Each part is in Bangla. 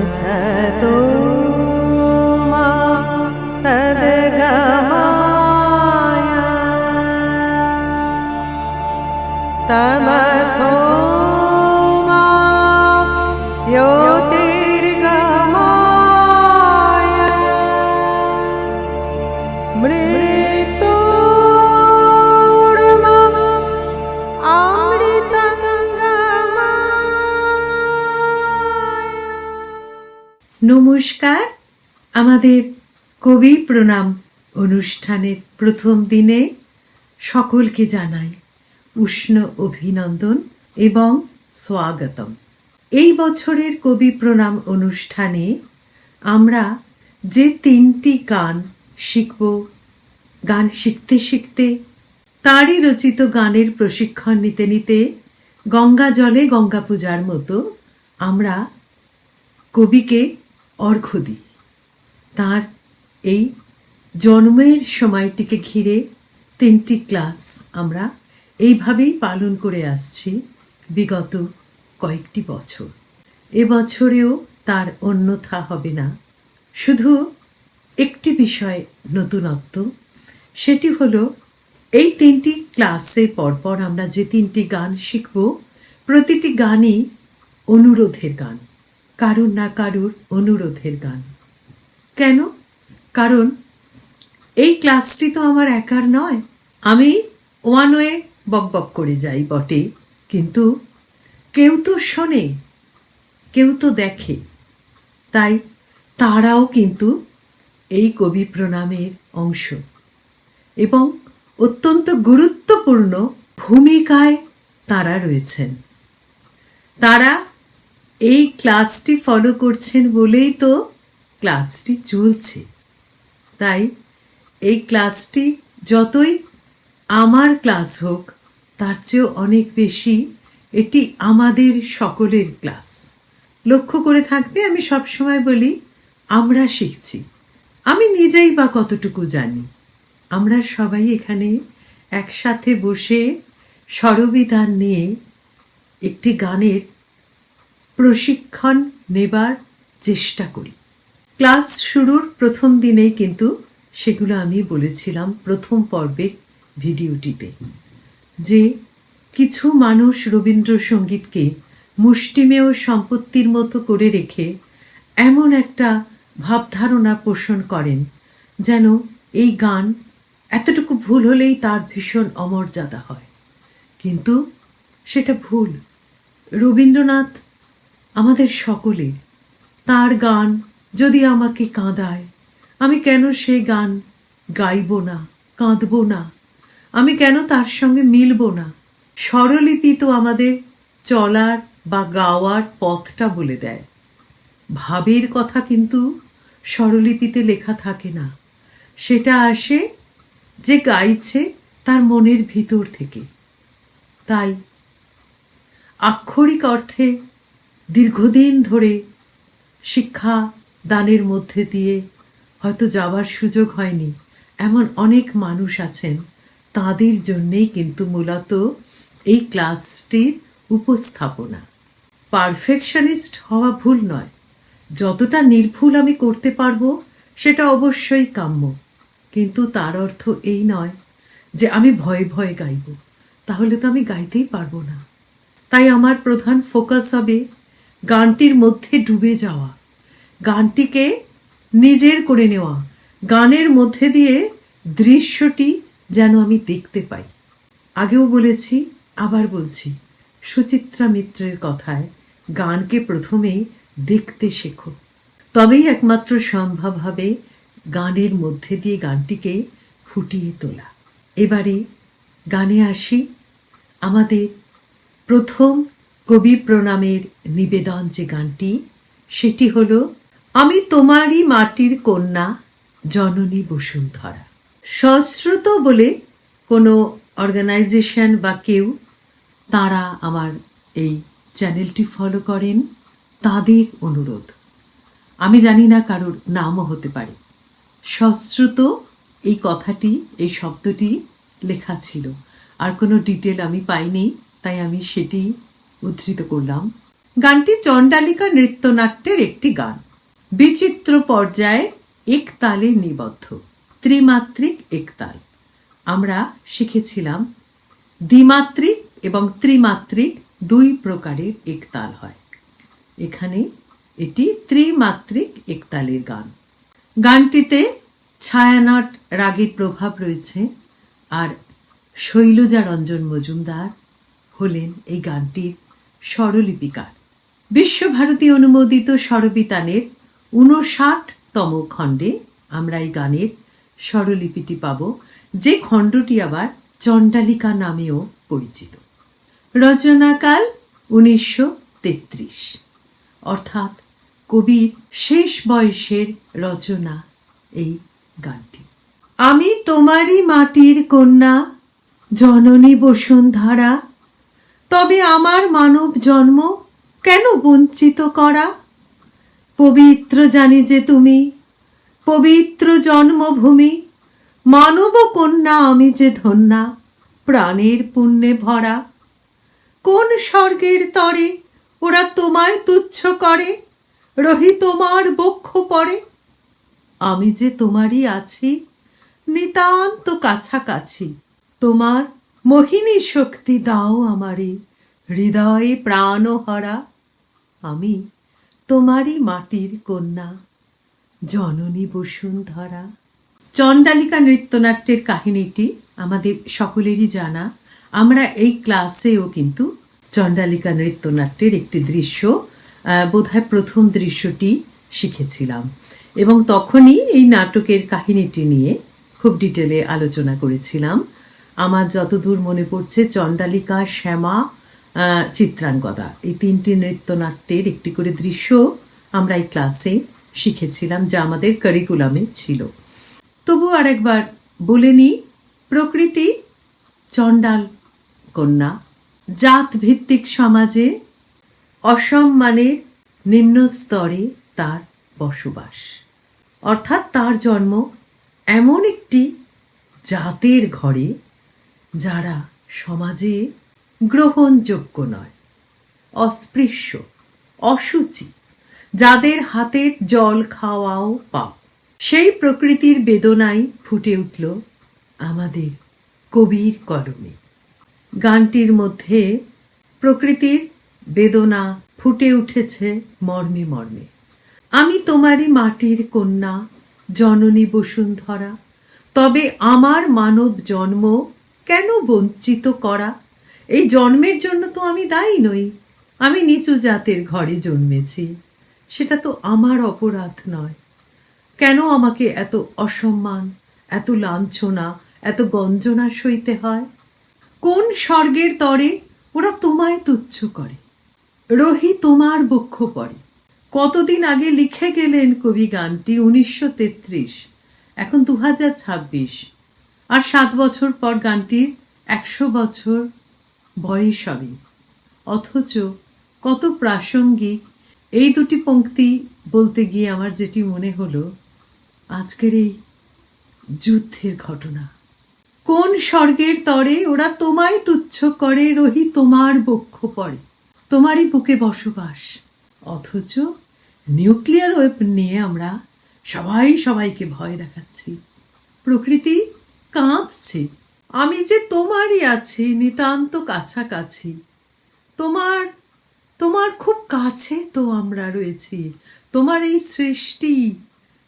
असतो मा सद्गमय तमसो मा ज्योतिर्गमय मृत्योर्मा নমস্কার। আমাদের কবি প্রণাম অনুষ্ঠানের প্রথম দিনে সকলকে জানাই উষ্ণ অভিনন্দন এবং স্বাগতম। এই বছরের কবি প্রণাম অনুষ্ঠানে আমরা যে 3টি গান শিখব, গান শিখতে শিখতে তারই রচিত গানের প্রশিক্ষণ নিতে নিতে গঙ্গা জলে গঙ্গা পূজার মতো আমরা কবিকে অর্ঘ্য দিই। তাঁর এই জন্মের সময়টিকে ঘিরে 3টি ক্লাস আমরা এইভাবেই পালন করে আসছি বিগত কয়েকটি বছর। এবছরেও তার অন্যথা হবে না। শুধু একটি বিষয় নতুনত্ব, সেটি হলো এই 3টি ক্লাসে পরপর আমরা যে 3টি গান শিখব, প্রতিটি গানই অনুরোধের গান, কারুর না কারুর অনুরোধের গান। কেন? কারণ এই ক্লাসটি তো আমার একার নয়। আমি ওয়ান ওয়ে বকবক করে যাই বটে, কিন্তু কেউ তো শোনে, কেউ তো দেখে। তাই তারাও কিন্তু এই কবি প্রণামের অংশ এবং অত্যন্ত গুরুত্বপূর্ণ ভূমিকায় তারা রয়েছেন। তারা এই ক্লাসটি ফলো করছেন বলেই তো ক্লাসটি চলছে। তাই এই ক্লাসটি যতই আমার ক্লাস হোক, তার চেয়েও অনেক বেশি এটি আমাদের সকলের ক্লাস। লক্ষ্য করে থাকবে, আমি সবসময় বলি আমরা শিখছি। আমি নিজেই বা কতটুকু জানি। আমরা সবাই এখানে একসাথে বসে স্বরবিধান নিয়ে একটি গানের প্রশিক্ষণ নেবার চেষ্টা করি। ক্লাস শুরুর প্রথম দিনেই কিন্তু সেগুলো আমি বলেছিলাম প্রথম পর্বের ভিডিওটিতে, যে কিছু মানুষ রবীন্দ্রসঙ্গীতকে মুষ্টিমেয় সম্পত্তির মতো করে রেখে এমন একটা ভাবধারণা পোষণ করেন যেন এই গান এতটুকু ভুল হলেই তার ভীষণ অমর্যাদা হয়। কিন্তু সেটা ভুল। রবীন্দ্রনাথ আমাদের সকলের। তার গান যদি আমাকে কাঁদায়, আমি কেন সেই গান গাইব না, কাঁদব না? আমি কেন তার সঙ্গে মিলব না? স্বরলিপি তো আমাদের চলার বা গাওয়ার পথটা বলে দেয়। ভাবের কথা কিন্তু স্বরলিপিতে লেখা থাকে না। সেটা আসে যে গাইছে তার মনের ভিতর থেকে। তাই আক্ষরিক অর্থে দীর্ঘদিন ধরে শিক্ষা দানের মধ্যে দিয়ে হয়তো যাওয়ার সুযোগ হয়নি এমন অনেক মানুষ আছেন। তাদের জন্যেই কিন্তু মূলত এই ক্লাসটির উপস্থাপনা। পারফেকশনিস্ট হওয়া ভুল নয়। যতটা নির্ভুল আমি করতে পারবো সেটা অবশ্যই কাম্য, কিন্তু তার অর্থ এই নয় যে আমি ভয়ে ভয়ে গাইব। তাহলে তো আমি গাইতেই পারবো না। তাই আমার প্রধান ফোকাস হবে গানটির মধ্যে ডুবে যাওয়া, গানটিকে নিজের করে নেওয়া, গানের মধ্যে দিয়ে দৃশ্যটি যেন আমি দেখতে পাই। আগেও বলেছি, আবার বলছি, সুচিত্রা মিত্রের কথায় গানকে প্রথমেই দেখতে শেখো, তবেই একমাত্র সম্ভব হবে গানের মধ্যে দিয়ে গানটিকে ফুটিয়ে তোলা। এবারে গানে আসি। আমাদের প্রথম কবি প্রণামের নিবেদন যে গানটি, সেটি হলো আমি তোমারই মাটির কন্যা জননী বসুন্ধরা। সশ্রুত বলে কোনো অর্গানাইজেশন বা কেউ, তারা আমার এই চ্যানেলটি ফলো করেন, তাদের অনুরোধ। আমি জানি না, কারোর নামও হতে পারে। সশ্রুত এই কথাটি, এই শব্দটি লেখা ছিল, আর কোনো ডিটেল আমি পাইনি, তাই আমি সেটি উদ্ধৃত করলাম। গানটি চণ্ডালিকা নৃত্যনাট্যের একটি গান, বিচিত্র পর্যায়ে একতালে নিবদ্ধ, ত্রিমাত্রিক একতাল। আমরা শিখেছিলাম দ্বিমাত্রিক এবং ত্রিমাত্রিক দুই প্রকারের একতাল হয়। এখানে এটি ত্রিমাত্রিক একতালের গান। গানটিতে ছায়ানট রাগের প্রভাব রয়েছে, আর শৈলজা রঞ্জন মজুমদার হলেন এই গানটির স্বরলিপিকার। বিশ্বভারতী অনুমোদিত স্বরবিতানের 59তম খণ্ডে আমরা এই গানের স্বরলিপিটি পাব, যে খণ্ডটি আবার চণ্ডালিকা নামেও পরিচিত। রচনাকাল 1933, অর্থাৎ কবির শেষ বয়সের রচনা এই গানটি। আমি তোমারই মাটির কন্যা, জননী বসুন্ধরা, তবে আমার মানব জন্ম কেন বঞ্চিত করা? পবিত্র জানি যে তুমি, পবিত্র জন্মভূমি, মানব কন্যা আমি যে ধন্যা, প্রাণের পুণ্যে ভরা। কোন স্বর্গের তরে ওরা তোমায় তুচ্ছ করে, রহি তোমার বক্ষ পড়ে? আমি যে তোমারই আছি, নিতান্ত কাছাকাছি, তোমার মোহিনী শক্তি দাও আমারে, হৃদয়ে প্রাণহরা। আমি তোমারই মাটির কন্যা, জননী বসুন্ধরা। চণ্ডালিকা নৃত্যনাট্যের কাহিনীটি আমাদের সকলেরই জানা। আমরা এই ক্লাসেও কিন্তু চণ্ডালিকা নৃত্যনাট্যের একটি দৃশ্য, বোধহয় প্রথম দৃশ্যটি শিখেছিলাম, এবং তখনই এই নাটকের কাহিনীটি নিয়ে খুব ডিটেলে আলোচনা করেছিলাম। আমার যতদূর মনে পড়ছে, চণ্ডালিকা, শ্যামা, চিত্রাঙ্গদা, এই তিনটি নৃত্যনাট্যের একটি করে দৃশ্য আমরা এই ক্লাসে শিখেছিলাম, যা আমাদের কারিকুলামে ছিল। তবু আরেকবার বলে নিই, প্রকৃতি চণ্ডাল কন্যা, জাতভিত্তিক সমাজে অসম্মানের নিম্ন স্তরে তার বসবাস, অর্থাৎ তার জন্ম এমন একটি জাতের ঘরে যারা সমাজে গ্রহণযোগ্য নয়, অস্পৃশ্য, অসুচি, যাদের হাতের জল খাওয়াও পাপ। সেই প্রকৃতির বেদনাই ফুটে উঠল আমাদের কবির কলমে। গানটির মধ্যে প্রকৃতির বেদনা ফুটে উঠেছে মর্মে মর্মে। আমি তোমারই মাটির কন্যা, জননী বসুন্ধরা, তবে আমার মানব জন্ম কেন বঞ্চিত করা? এই জন্মের জন্য তো আমি দায়ী নই, আমি নিচু জাতের ঘরে জন্মেছি, সেটা তো আমার অপরাধ নয়। কেন আমাকে এত অসম্মান, এত লাঞ্ছনা, এত গঞ্জনা সইতে হয়? কোন স্বর্গের তরে ওরা তোমায় তুচ্ছ করে, রহি তোমার বক্ষ পড়ে? কতদিন আগে লিখে গেলেন কবি গানটি, 1933, এখন 2026, আর 7 বছর পর গানটির 100 বছর বয়স হবে। অথচ কত প্রাসঙ্গিক এই দুটি পংক্তি বলতে গিয়ে আমার যেটি মনে হলো, আজকের এই যুদ্ধের ঘটনা। কোন স্বর্গের তরে ওরা তোমায় তুচ্ছ করে, রহি তোমার বক্ষ পড়ে, তোমারই বুকে বসবাস। অথচ নিউক্লিয়ার ওয়েপন নিয়ে আমরা সবাই সবাইকে ভয় দেখাচ্ছি। প্রকৃতি কাঁদছে, আমি যে তোমারই আছি, নিতান্ত কাছাকাছি, তোমার তোমার খুব কাছে তো আমরা রয়েছি, তোমার এই সৃষ্টি,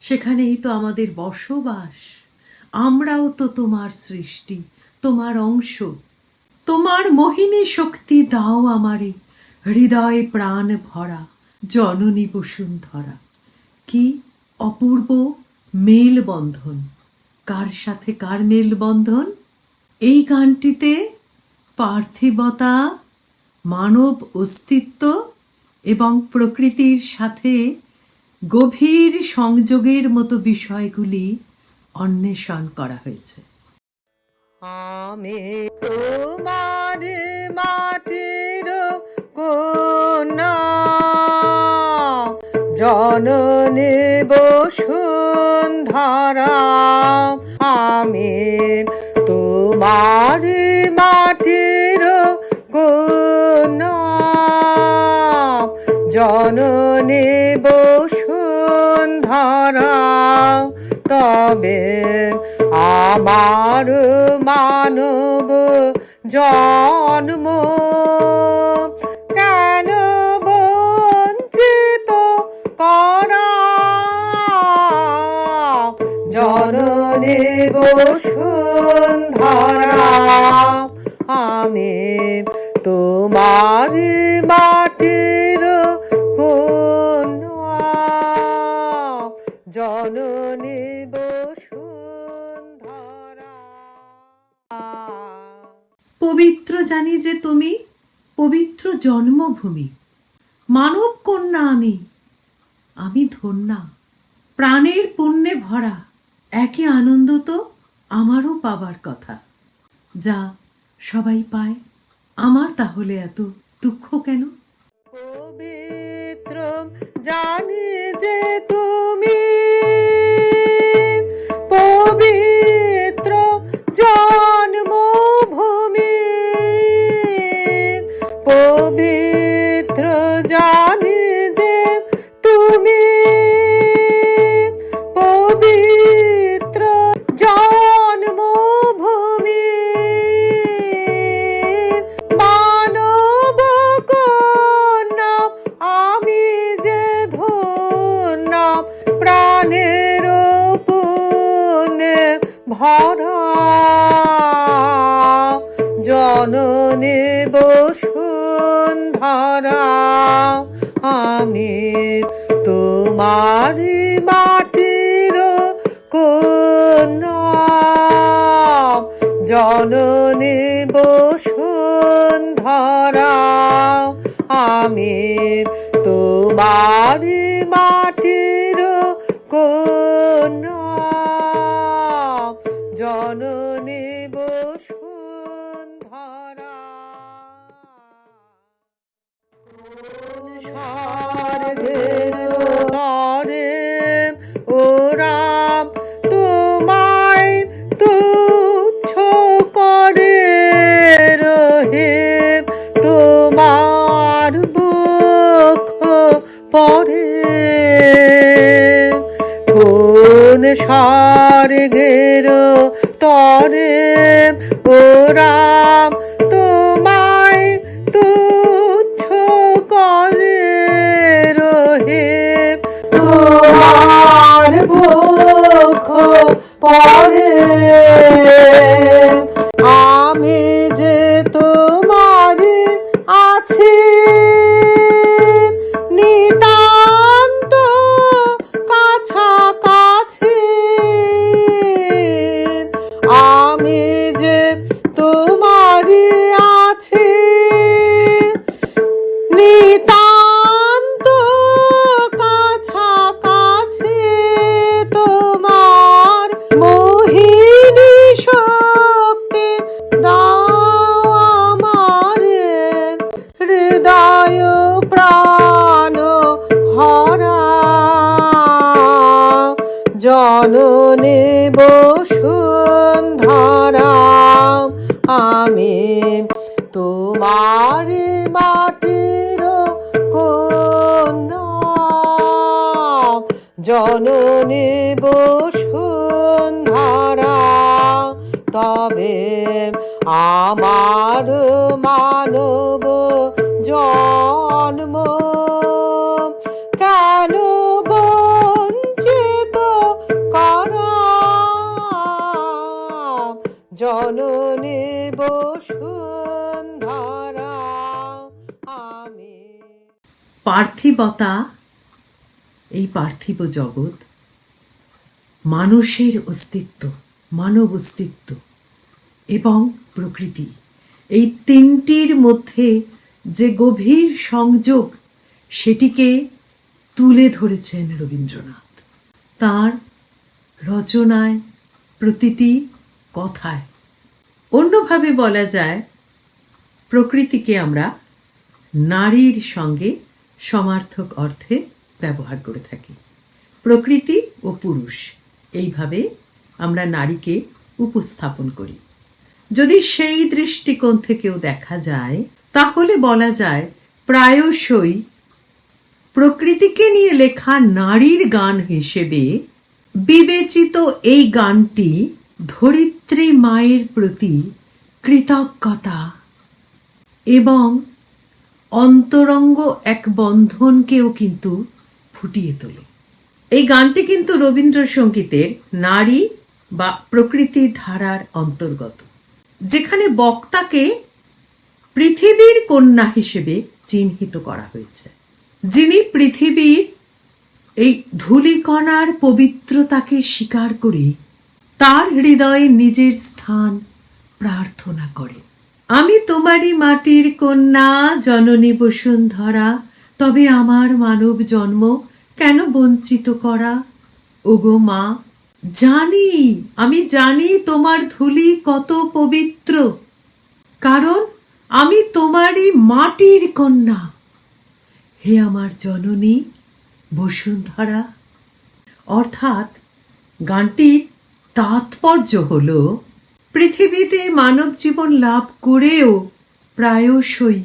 সেখানেই তো আমাদের বসবাস, আমরাও তো তোমার সৃষ্টি, তোমার অংশ। তোমার মোহিনী শক্তি দাও আমারে, হৃদয়ে প্রাণ ভরা, জননী বসুন্ধরা। কি অপূর্ব মেলবন্ধন! কার সাথে কার মেলবন্ধন? এই গানটিতে পার্থিবতা, মানব অস্তিত্ব এবং প্রকৃতির সাথে গভীর সংযোগের মতো বিষয়গুলি অন্বেষণ করা হয়েছে। আমি তোমার মাটির কন্যা, জননী বসুন্ধরা, আমি তোমার মাটির কন্যা, জননী বসুন্ধরা তবে আমার মানব জন্ম কেন বঞ্চিত করা জননী বসুন্ধরা আমি তোমার মাটির কন্যা জননী বসুন্ধরা পবিত্র জানি যে তুমি পবিত্র জন্মভূমি মানব কন্যা আমি ধন্যা প্রাণের পুণ্যে ভরা একই আনন্দ তো আমারও পাবার কথা যা সবাই পায় আমার তাহলে এত দুঃখ কেন পবিত্র জানি যে তুমি পবিত্র জন্মভূমি পবিত্র জানি যে তুমি পবিত্র জন্মভূমি মানব কন্যা আমি যে ধন্য প্রাণের পুণ্যে ভরা জননী বসুন্ধরা আমি তোমার মাটির কন্যা জননী বসুন্ধরা আমি তোমার মাটির কন্যা জননী বসুন্ধরা স্বর্গের ঘরে ও রাম তোমায় তুচ্ছ করে রহে তোমার বক্ষ পড়ে কোন স্বর্গের তরে ও রাম তোমায় তুচ্ছ করে রহে তোমার বক্ষ পড়ে আমি যে তোমার আছি নিতান্ত কাছাকাছি আমি যে তোমার আছি নিতান্ত কাছাকাছি তোমার মোহিনী শক্তি দাও আমারে হৃদয় প্রাণ হরা জননী বসুন্ধরা আমি তোমার মাটির কন্যা জননী বসুন্ধরা তবে আমার মানব জন্ম কেন বঞ্চিত করা জননী বসুন্ধরা আমি পার্থিবতা এই পার্থিব জগৎ মানুষের অস্তিত্ব মানব অস্তিত্ব এবং প্রকৃতি এই তিনটির মধ্যে যে গভীর সংযোগ সেটিকে তুলে ধরেছেন রবীন্দ্রনাথ তার রচনায় প্রতিটি কথায় অন্যভাবে বলা যায় প্রকৃতিকে আমরা নারীর সঙ্গে সমার্থক অর্থে ব্যবহার করে থাকি প্রকৃতি ও পুরুষ এইভাবে আমরা নারীকে উপস্থাপন করি যদি সেই দৃষ্টিকোণ থেকেও দেখা যায় তাহলে বলা যায় প্রায়শই প্রকৃতিকে নিয়ে লেখা নারীর গান হিসেবে বিবেচিত এই গানটি ধরিত্রী মায়ের প্রতি কৃতজ্ঞতা এবং অন্তরঙ্গ এক বন্ধনকেও কিন্তু ফুটিয়ে তোলে। এই গানটি কিন্তু রবীন্দ্রসঙ্গীতের নারী বা প্রকৃতি ধারার অন্তর্গত, যেখানে বক্তাকে পৃথিবীর কন্যা হিসেবে চিহ্নিত করা হয়েছে, যিনি পৃথিবীর এই ধূলিকণার পবিত্রতাকে স্বীকার করে তার হৃদয়ে নিজের স্থান প্রার্থনা করে। আমি তোমারই মাটির কন্যা জননী বসুন্ধরা, তবে আমার মানব জন্ম কেন বঞ্চিত করা? ওগো মা, আমি জানি তোমার ধূলি কত পবিত্র, কারণ আমি তোমারই মাটির কন্যা। হে আমার জননী বসুন্ধরা। অর্থাৎ গানটির তাৎপর্য হল পৃথিবীতে মানব জীবন লাভ করেও প্রায়শই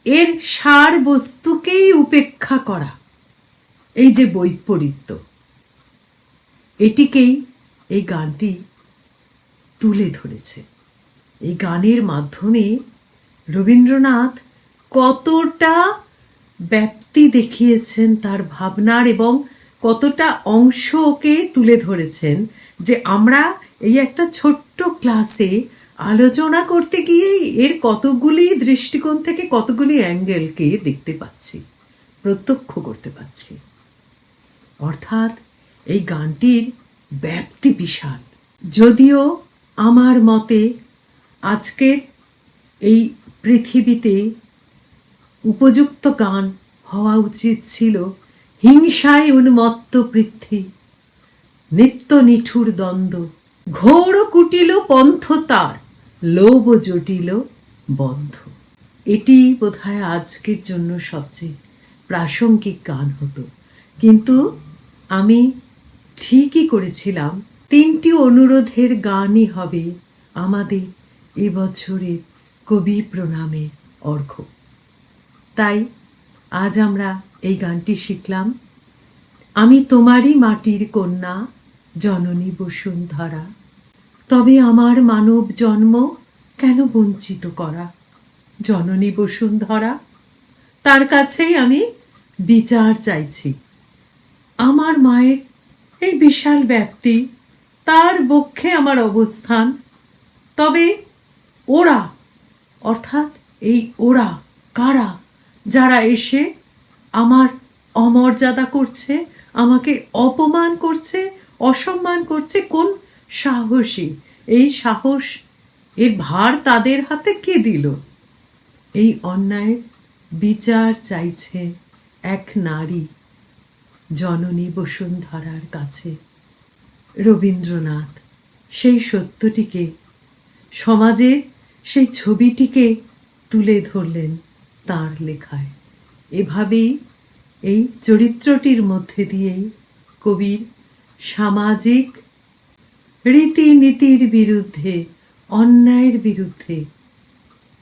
এর সার বস্তুকেই উপেক্ষা করা, এই যে বৈপরীত্য, এটিকেই এই গানটি তুলে ধরেছে। এই গানের মাধ্যমে রবীন্দ্রনাথ কতটা ব্যাপ্তি দেখিয়েছেন তার ভাবনার এবং কতটা অংশকে তুলে ধরেছেন, যে আমরা এই একটা ছোট্ট ক্লাসে আলোচনা করতে গিয়েই এর কতগুলি দৃষ্টিকোণ থেকে কতগুলি অ্যাঙ্গেলকে দেখতে পাচ্ছি, প্রত্যক্ষ করতে পাচ্ছি। অর্থাৎ এই গানটির ব্যাপ্তি বিশাল। যদিও আমার মতে আজকের এই পৃথিবীতে উপযুক্ত গান হওয়া উচিত ছিল হিংসায় উন্মত্ত পৃথ্বী, নিত্য নিঠুর দ্বন্দ্ব, ঘোর কুটিল পন্থ তার, লোভ জটিল বন্ধ। এটি বোধহয় আজকের জন্য সবচেয়ে প্রাসঙ্গিক গান হতো। কিন্তু আমি ঠিকই করেছিলাম, 3টি অনুরোধের গানই হবে আমাদের এবছরের কবি প্রণামে অর্ঘ্য। তাই আজ আমরা এই গানটি শিখলাম। আমি তোমারই মাটির কন্যা জননী বসুন্ধরা, তবে আমার মানব জন্ম কেন বঞ্চিত করা? জননী বসুন্ধরা, তার কাছেই আমি বিচার চাইছি। আমার মায়ের এই বিশাল ব্যাপ্তি, তার বক্ষে আমার অবস্থান, তবে ওরা, অর্থাৎ এই ওরা কারা, যারা এসে আমার অমর্যাদা করছে, আমাকে অপমান করছে, অসম্মান করছে? কোন সাহসী? এই সাহস, এর ভার তাদের হাতে কে দিল? এই অন্যায়ের বিচার চাইছে এক নারী জননী বসুন্ধরার কাছে। রবীন্দ্রনাথ সেই সত্যটিকে, সমাজের সেই ছবিটিকে তুলে ধরলেন তার লেখায়। এভাবেই এই চরিত্রটির মধ্যে দিয়েই কবির সামাজিক রীতিনীতির বিরুদ্ধে, অন্যায়ের বিরুদ্ধে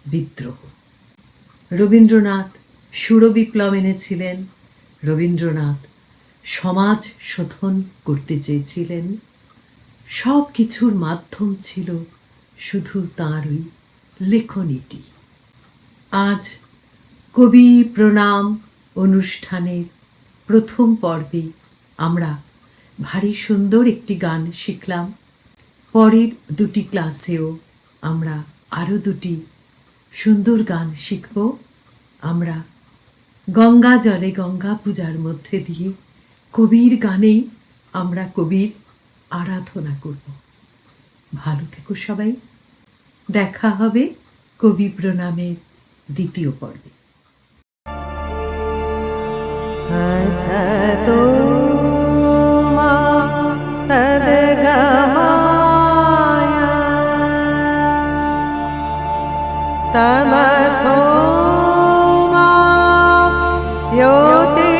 বিদ্রোহ। রবীন্দ্রনাথ সুরবিপ্লব এনেছিলেন, রবীন্দ্রনাথ সমাজ শোধন করতে চেয়েছিলেন। সব কিছুর মাধ্যম ছিল শুধু তাঁর ওই লেখনীটি। আজ কবি প্রণাম অনুষ্ঠানের প্রথম পর্বে আমরা ভারী সুন্দর একটি গান শিখলাম। পরের 2টি ক্লাসেও আমরা আরও 2টি সুন্দর গান শিখব। আমরা গঙ্গা জলে গঙ্গা পূজার মধ্যে দিয়ে কবির গানেই আমরা কবির আরাধনা করব। ভালো থেকো সবাই। দেখা হবে কবি প্রণামের 2য় পর্বে। हसतो मा सद्गमाय तमसो मा ज्योतिर्गमय